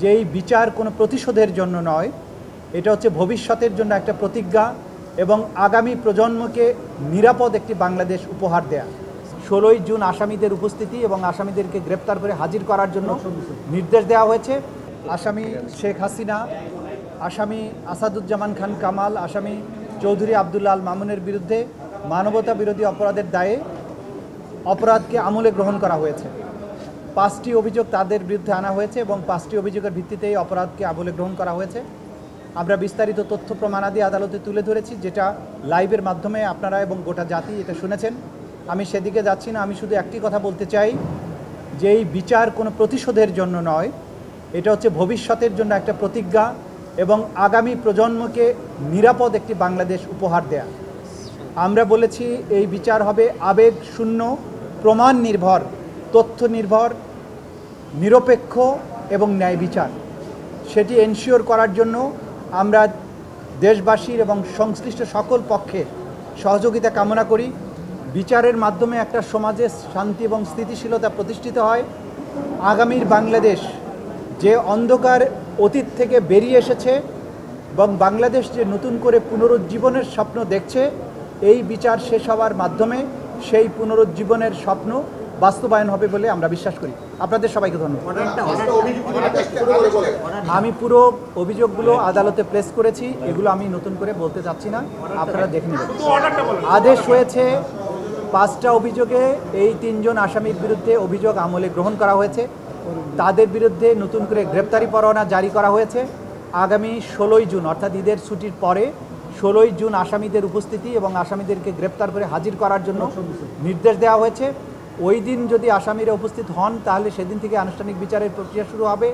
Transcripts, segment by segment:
যেই বিচার কোনো প্রতিশোধের জন্য নয়, এটা হচ্ছে ভবিষ্যতের জন্য একটা প্রতিজ্ঞা এবং আগামী প্রজন্মকে নিরাপদ একটি বাংলাদেশ উপহার দেয়া। 16ই জুন আসামিদের উপস্থিতি এবং আসামিদেরকে গ্রেপ্তার করে হাজির করার জন্য নির্দেশ দেওয়া হয়েছে। আসামি শেখ হাসিনা, আসামি আসাদুজ্জামান খান কামাল, আসামি চৌধুরী আবদুল্লাহ আল মামুনের বিরুদ্ধে মানবতা বিরোধী অপরাধের দায়ে অপরাধকে আমলে গ্রহণ করা হয়েছে। 5টি অভিযোগ তাদের বিরুদ্ধে আনা হয়েছে এবং 5টি অভিযোগের ভিত্তিতে এই অপরাধকে আমলে গ্রহণ করা হয়েছে। আমরা বিস্তারিত তথ্য প্রমাণাদি আদালতে তুলে ধরেছি, যেটা লাইভের মাধ্যমে আপনারা এবং গোটা জাতি এটা শুনেছেন। আমি সেদিকে যাচ্ছি না, আমি শুধু একটি কথা বলতে চাই যে এই বিচার কোনো প্রতিশোধের জন্য নয়, এটা হচ্ছে ভবিষ্যতের জন্য একটা প্রতিজ্ঞা এবং আগামী প্রজন্মকে নিরাপদ একটি বাংলাদেশ উপহার দেয়া। আমরা বলেছি এই বিচার হবে আবেগ শূন্য, প্রমাণ নির্ভর, তথ্য নির্ভর, নিরপেক্ষ এবং ন্যায় বিচার। সেটি এনশিওর করার জন্য আমরা দেশবাসীর এবং সংশ্লিষ্ট সকল পক্ষের সহযোগিতা কামনা করি। বিচারের মাধ্যমে একটা সমাজে শান্তি এবং স্থিতিশীলতা প্রতিষ্ঠিত হয়। আগামীর বাংলাদেশ যে অন্ধকার অতীত থেকে বেরিয়ে এসেছে এবং বাংলাদেশ যে নতুন করে পুনরুজ্জীবনের স্বপ্ন দেখছে, এই বিচার শেষ হওয়ার মাধ্যমে সেই পুনরুজ্জীবনের স্বপ্ন বাস্তবায়ন হবে বলে আমরা বিশ্বাস করি। আপনাদের সবাইকে ধন্যবাদ। আমি পুরো অভিযোগগুলো আদালতে প্লেস করেছি, এগুলো আমি নতুন করে বলতে চাচ্ছি না, আপনারা দেখে নেবেন। আদেশ হয়েছে 5টা অভিযোগে এই 3 জন আসামির বিরুদ্ধে অভিযোগ আমলে গ্রহণ করা হয়েছে। তাদের বিরুদ্ধে নতুন করে গ্রেপ্তারি পরোয়ানা জারি করা হয়েছে। আগামী 16ই জুন অর্থাৎ ঈদের ছুটির পরে 16ই জুন আসামিদের উপস্থিতি এবং আসামিদেরকে গ্রেপ্তার করে হাজির করার জন্য নির্দেশ দেওয়া হয়েছে। ওই দিন যদি আসামিরা উপস্থিত হন তাহলে সেদিন থেকে আনুষ্ঠানিক বিচারের প্রক্রিয়া শুরু হবে।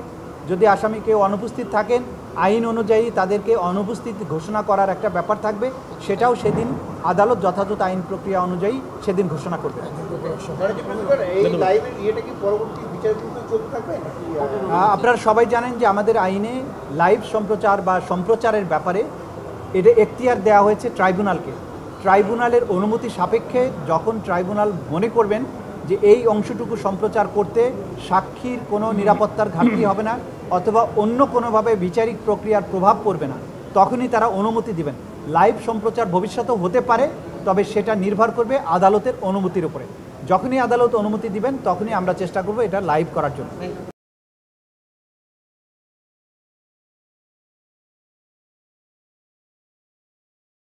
যদি আসামি কেউ অনুপস্থিত থাকেন, আইন অনুযায়ী তাদেরকে অনুপস্থিত ঘোষণা করার একটা ব্যাপার থাকবে, সেটাও সেদিন আদালত যথাযথ আইন প্রক্রিয়া অনুযায়ী সেদিন ঘোষণা করবে। আপনারা সবাই জানেন যে আমাদের আইনে লাইভ সম্প্রচার বা সম্প্রচারের ব্যাপারে এটা এখতিয়ার দেওয়া হয়েছে ট্রাইব্যুনালকে। ট্রাইব্যুনালের অনুমতি সাপেক্ষে যখন ট্রাইব্যুনাল মনে করবেন যে এই অংশটুকু সম্প্রচার করতে সাক্ষীর কোনো নিরাপত্তার ঘাটতি হবে না অথবা অন্য কোনোভাবে বিচারিক প্রক্রিয়ার প্রভাব পড়বে না, তখনই তারা অনুমতি দিবেন। লাইভ সম্প্রচার ভবিষ্যতেও হতে পারে, তবে সেটা নির্ভর করবে আদালতের অনুমতির উপরে। যখনই আদালত অনুমতি দিবেন তখনই আমরা চেষ্টা করব এটা লাইভ করার জন্য।